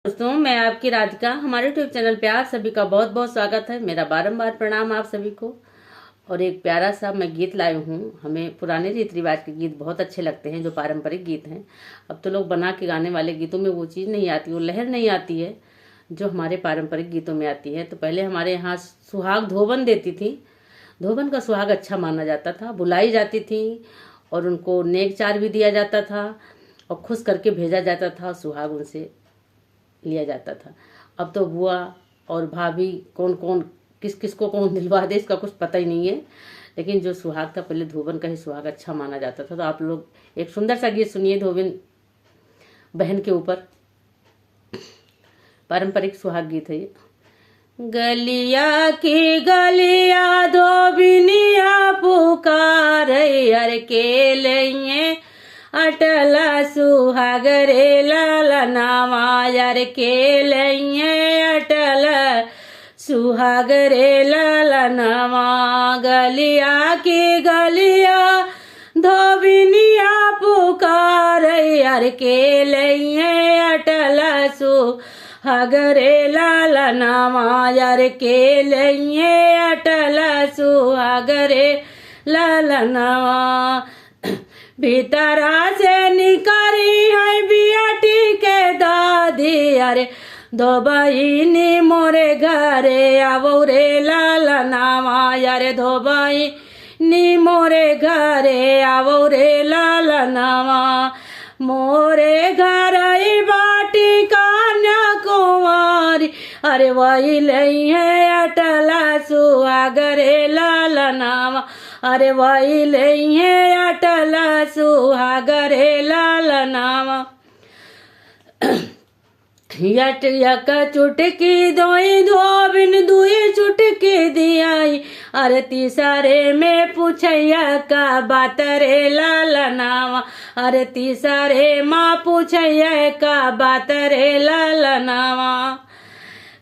दोस्तों, मैं आपकी राधिका। हमारे यूट्यूब चैनल पे आप सभी का बहुत बहुत स्वागत है। मेरा बारंबार प्रणाम आप सभी को। और एक प्यारा सा मैं गीत लाई हूँ। हमें पुराने रीति रिवाज के गीत बहुत अच्छे लगते हैं, जो पारंपरिक गीत हैं। अब तो लोग बना के गाने वाले गीतों में वो चीज़ नहीं आती, वो लहर नहीं आती है जो हमारे पारंपरिक गीतों में आती है। तो पहले हमारे यहाँ सुहाग धोबन देती थी। धोबन का सुहाग अच्छा माना जाता था, बुलाई जाती थी और उनको नेक चार भी दिया जाता था और खुश करके भेजा जाता था। सुहाग उनसे लिया जाता था। अब तो बुआ और भाभी कौन कौन किस किस को कौन दिलवा दे, इसका कुछ पता ही नहीं है। लेकिन जो सुहाग था, पहले धोबन का ही सुहाग अच्छा माना जाता था। तो आप लोग एक सुंदर सा गीत सुनिए धोबन बहन के ऊपर। पारंपरिक सुहाग गीत है ये। गलिया की गलिया धोबिनिया पुकार यार के लिए अटल सुहाग रे लालनावा यार के लिए अटल सुहाग रे लालनावा। गलिया की गलिया धोबिनिया पुकार यार के लिए अटल सुहाग रे लालनावा यार के लिए अटल सुहाग रे लालनावा। भीतरा से निकरी है बियाटी के दादी अरे दो बहिनी मोरे घरे आवो रे लालनावा यारे दो बहिनी मोरे घरे आवो रे लालनावा। मोरे घर बाटी कन्या कुमारी अरे वही लई है अटला सुहाग रे लालनावा। अरे वही लई है अटल सुहाग रे लालनावा। यट यक चुटकी दोई धोबिन दुई चुटकी दियाई अरे तीसरे में पूछैया का बात रे लालनावा। अरे तीसरे माँ पूछैया का बात रे लालनावा।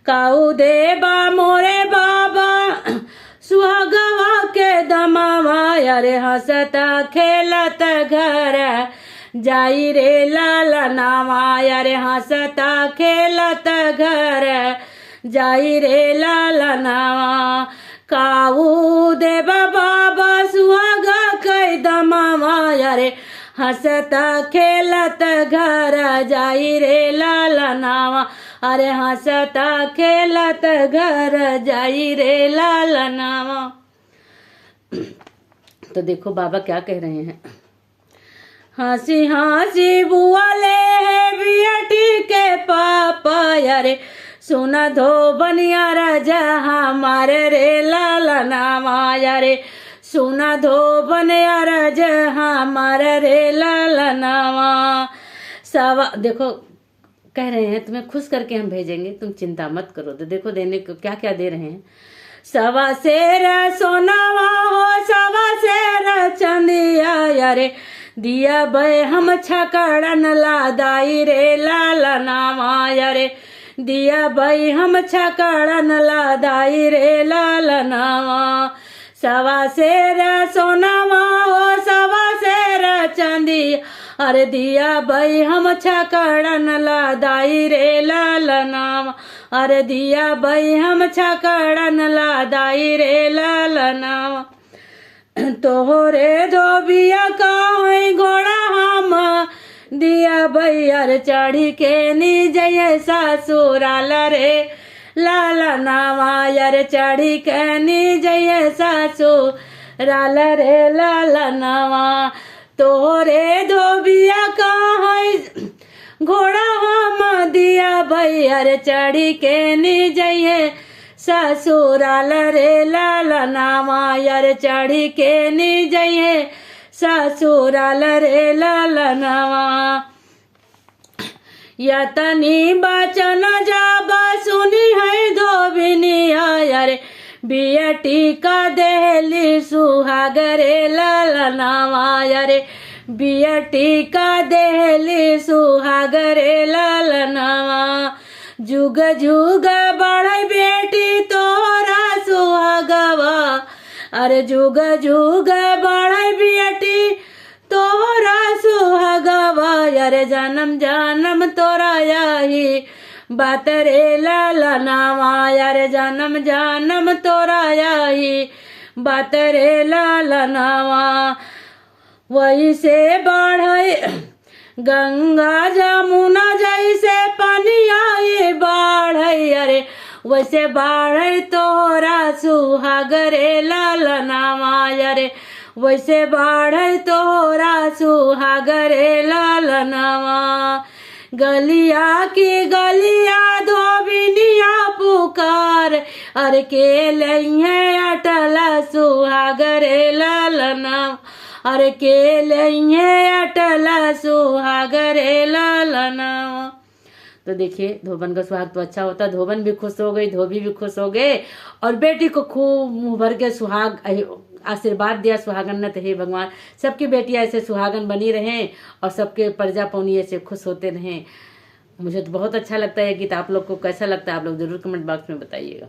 काऊ देबा मोरे बाबा सुहागवा के दमावा अरे हंसता खेलत घर जाई रे लालनावा। अरे हंसता खेलत घर जाई रे लालनावा। काऊ देबा बाबा सुहागा के दमावा अरे हंसता खेलत घर जाई रे लालनावा। अरे हंसता खेलत घर जाई रे लालनावा। तो देखो बाबा क्या कह रहे हैं। हंसी हंसी बुआ ले है बियटी के पापा अरे सुना धो बनिया राजा हमारे रे लालनावा। अरे सुना धो बनिया राजा हमारे रे लालनावा। सवा देखो कह रहे हैं तुम्हें खुश करके हम भेजेंगे, तुम चिंता मत करो। तो देखो देने को क्या क्या दे रहे हैं। सवा शेर सोनावा हो सवा शेर चंदिया अरे दिया बे हम छकड़न लादाई रे लालनावा। अरे दिया बे हम छकड़न लादाई रे लालनावा। सवा शेर सोनावा हो सवा शेर चंदिया अरे दिया बई हम छकड़न लादाई रे लालनावा। अरे दिया बई हम छकड़न लादाई रे लालनावा। तोहरे धोबिया का घोड़ा हम दिया बई अरे चढ़ी के नी जय ससुराल रे लालनावा। अरे चढ़ी के नी जय ससुराल रे लालनावा। तोरे धोबिया का घोड़ा हम दिया भैया चढ़ी के नी जइए ससुराल रे लालनावा। यार चढ़ी के नी जइए ससुराल रे लालनावा। यतनी बचन जाबा सुनी है धोबिनिया यार बियटी का देहली सुहाग रे लालनावा। अरे बियटी का देहली सुहाग रे लालनावा। जुग जुग बढ़ई बेटी तोरा सुहागवा। अरे जुग जुग बढ़ई बेटी तोरा सुहागवा। अरे जन्म जन्म तोरा यही बात रे ललनावा यारे जन्म जन्म तोरा आई बात रे ललनावा वही से बढ़े गंगा जमुना जैसे पनिया ये बढ़े अरे वैसे बढ़े तोरा सुहाग रे ललनावा अरे वैसे बढ़े तोरा सुहाग रे ललनावा गलिया की गलिया धोबिनिया पुकार अरे के लइहे अटल सुहाग रे ललनावा अरे के लइहे अटल सुहाग रे ललनावा। तो देखिए धोबन का सुहाग तो अच्छा होता, धोबन भी खुश हो गई, धोबी भी खुश हो गए और बेटी को खूब मुँह भर के सुहाग आशीर्वाद दिया। सुहागन न हे भगवान सबकी बेटियां ऐसे सुहागन बनी रहें और सबके प्रजा पौनी ऐसे खुश होते रहें। मुझे तो बहुत अच्छा लगता है गीत। आप लोग को कैसा लगता है आप लोग जरूर कमेंट बॉक्स में बताइएगा।